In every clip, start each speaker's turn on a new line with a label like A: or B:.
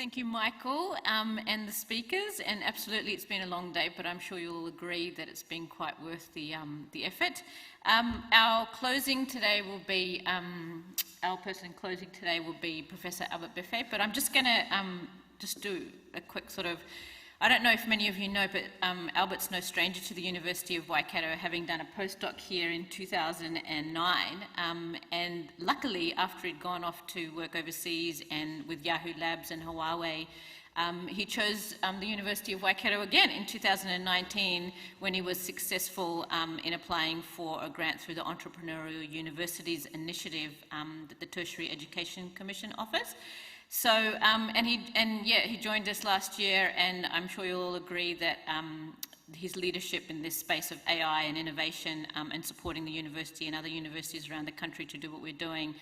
A: Thank you, Michael, and the speakers. And absolutely, it's been a long day, but I'm sure you'll agree that it's been quite worth the effort. Our closing today will be, our person in closing today will be Professor Albert Bifet, but I'm just going to just do a quick sort of, I don't know if many of you know, but Albert's no stranger to the University of Waikato, having done a postdoc here in 2009. And luckily, after he'd gone off to work overseas and with Yahoo Labs and Huawei, he chose the University of Waikato again in 2019 when he was successful in applying for a grant through the Entrepreneurial Universities Initiative that the Tertiary Education Commission offers. So, he joined us last year, and I'm sure you'll all agree that his leadership in this space of AI and innovation and supporting the university and other universities around the country to do what we're doing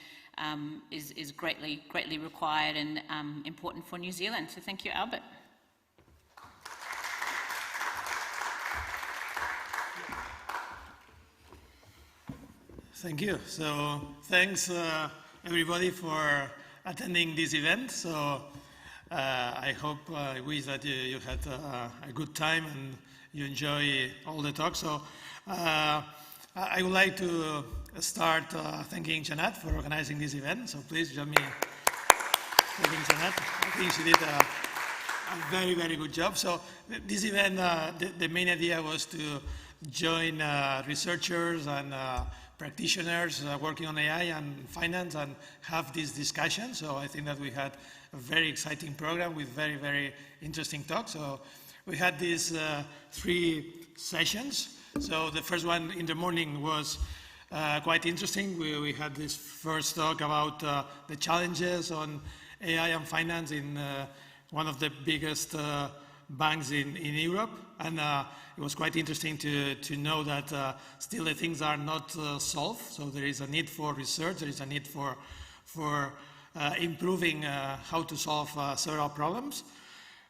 A: is greatly required and important for New Zealand. So thank you, Albert.
B: Thank you. So thanks everybody for attending this event. So I wish that you had a good time and you enjoy all the talks. So I would like to start thanking Janat for organizing this event. So please join me thanking Janat. I think she did a very, very good job. So this event, the main idea was to join researchers and practitioners working on AI and finance and have this discussion. So I think that we had a very exciting program with very, very interesting talks. So we had these 3 sessions. So the first one in the morning was quite interesting. We had this first talk about the challenges on AI and finance in one of the biggest banks in Europe, and it was quite interesting to know that still the things are not solved. So there is a need for research, there is a need for improving how to solve several problems.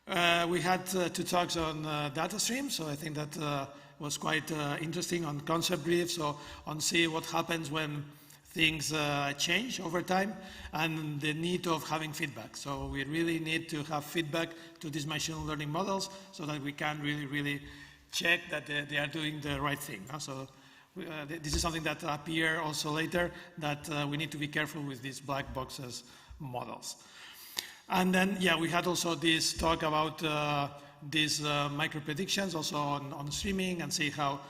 B: We had 2 talks on data streams, so I think that was quite interesting, on concept briefs, so on see what happens when things change over time, and the need of having feedback. So we really need to have feedback to these machine learning models so that we can really check that they are doing the right thing. So this is something that appear also later, that we need to be careful with these black boxes models. And then, we had also this talk about these micro predictions also on streaming, and see how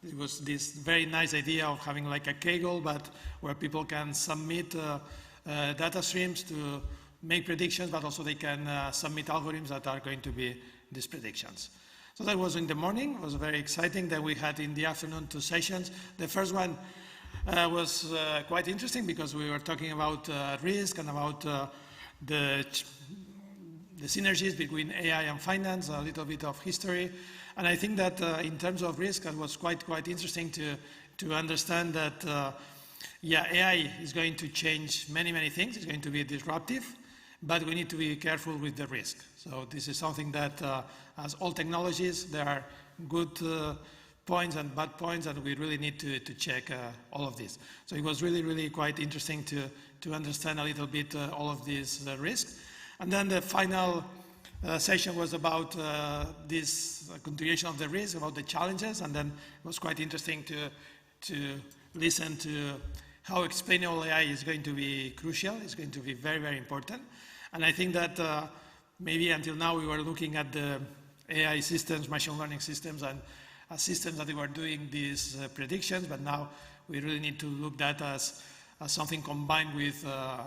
B: it was this very nice idea of having like a Kaggle, but where people can submit data streams to make predictions, but also they can submit algorithms that are going to be these predictions. So that was in the morning. It was very exciting. Then we had in the afternoon 2 sessions. The first one was quite interesting because we were talking about risk and about the synergies between AI and finance, a little bit of history. And I think that in terms of risk, it was quite interesting to understand that, AI is going to change many things. It's going to be disruptive, but we need to be careful with the risk. So this is something that, as all technologies, there are good points and bad points, and we really need to check all of this. So it was really quite interesting to understand a little bit all of these risks. And then the final session was about this continuation of the risk, about the challenges, and then it was quite interesting to listen to how explainable AI is going to be crucial. It's going to be very important. And I think that maybe until now we were looking at the AI systems, machine learning systems, and systems that they were doing these predictions, but now we really need to look at that as something combined with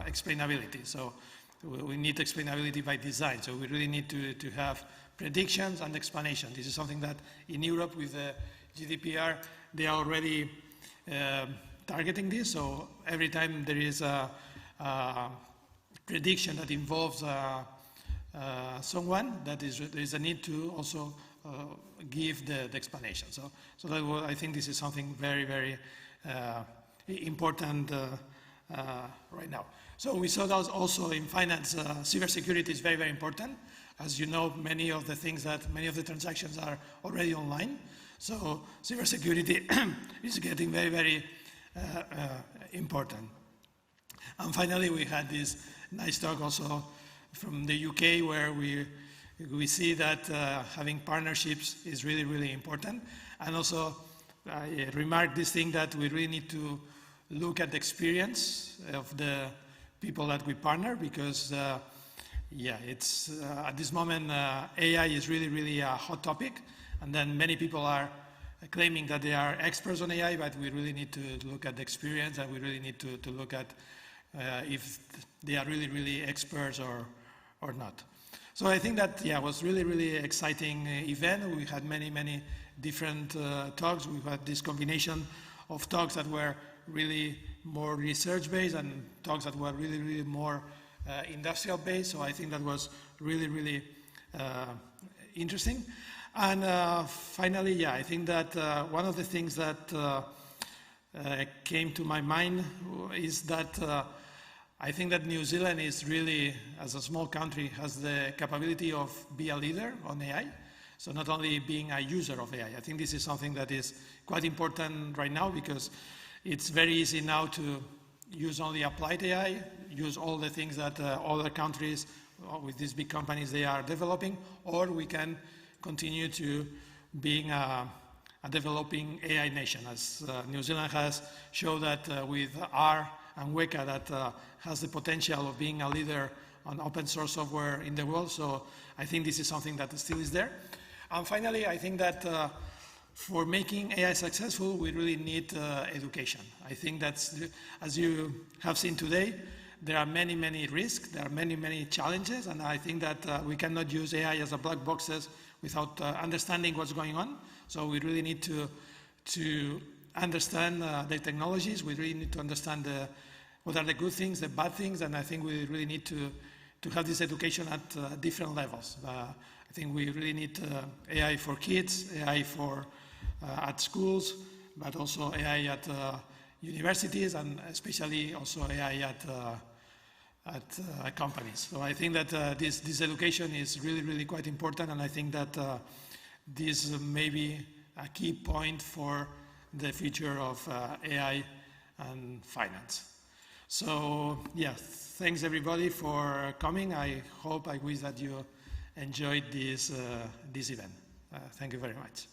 B: explainability. So we need explainability by design. So we really need to have predictions and explanation. This is something that in Europe with the GDPR, they are already targeting this. So every time there is a prediction that involves someone, there is a need to also give the explanation. So that was, I think this is something very important right now. So we saw that also in finance, cybersecurity is very important. As you know, many of the transactions are already online. So cybersecurity is getting very important. And finally, we had this nice talk also from the UK, where we see that having partnerships is really, really important. And also, I remarked this thing that we really need to look at the experience of the people that we partner, because yeah, it's at this moment AI is really, really a hot topic, and then many people are claiming that they are experts on AI, but we really need to look at the experience, and we really need to look at if they are really, really experts or not. So I think that, yeah, was really, really exciting event. We had many, many different talks. We had this combination of talks that were really more research-based and talks that were really, really more industrial-based. So I think that was really, really interesting. And finally, yeah, I think that one of the things that came to my mind is that I think that New Zealand is really, as a small country, has the capability of being a leader on AI. So not only being a user of AI. I think this is something that is quite important right now, because it's very easy now to use only applied AI, use all the things that other countries with these big companies they are developing, or we can continue to being a developing AI nation, as New Zealand has shown that with R and Waikato that has the potential of being a leader on open source software in the world. So I think this is something that still is there. And finally, I think that for making AI successful, we really need education. I think that's, as you have seen today, there are many, many risks, there are many, many challenges, and I think that we cannot use AI as a black boxes without understanding what's going on. So we really need to understand the technologies, we really need to understand what are the good things, the bad things, and I think we really need to have this education at different levels. I think we really need AI for kids, AI for at schools, but also AI at universities, and especially also AI at companies. So I think that this education is really, really quite important, and I think that this may be a key point for the future of AI and finance. So yeah, thanks everybody for coming. I wish that you enjoyed this event. Thank you very much.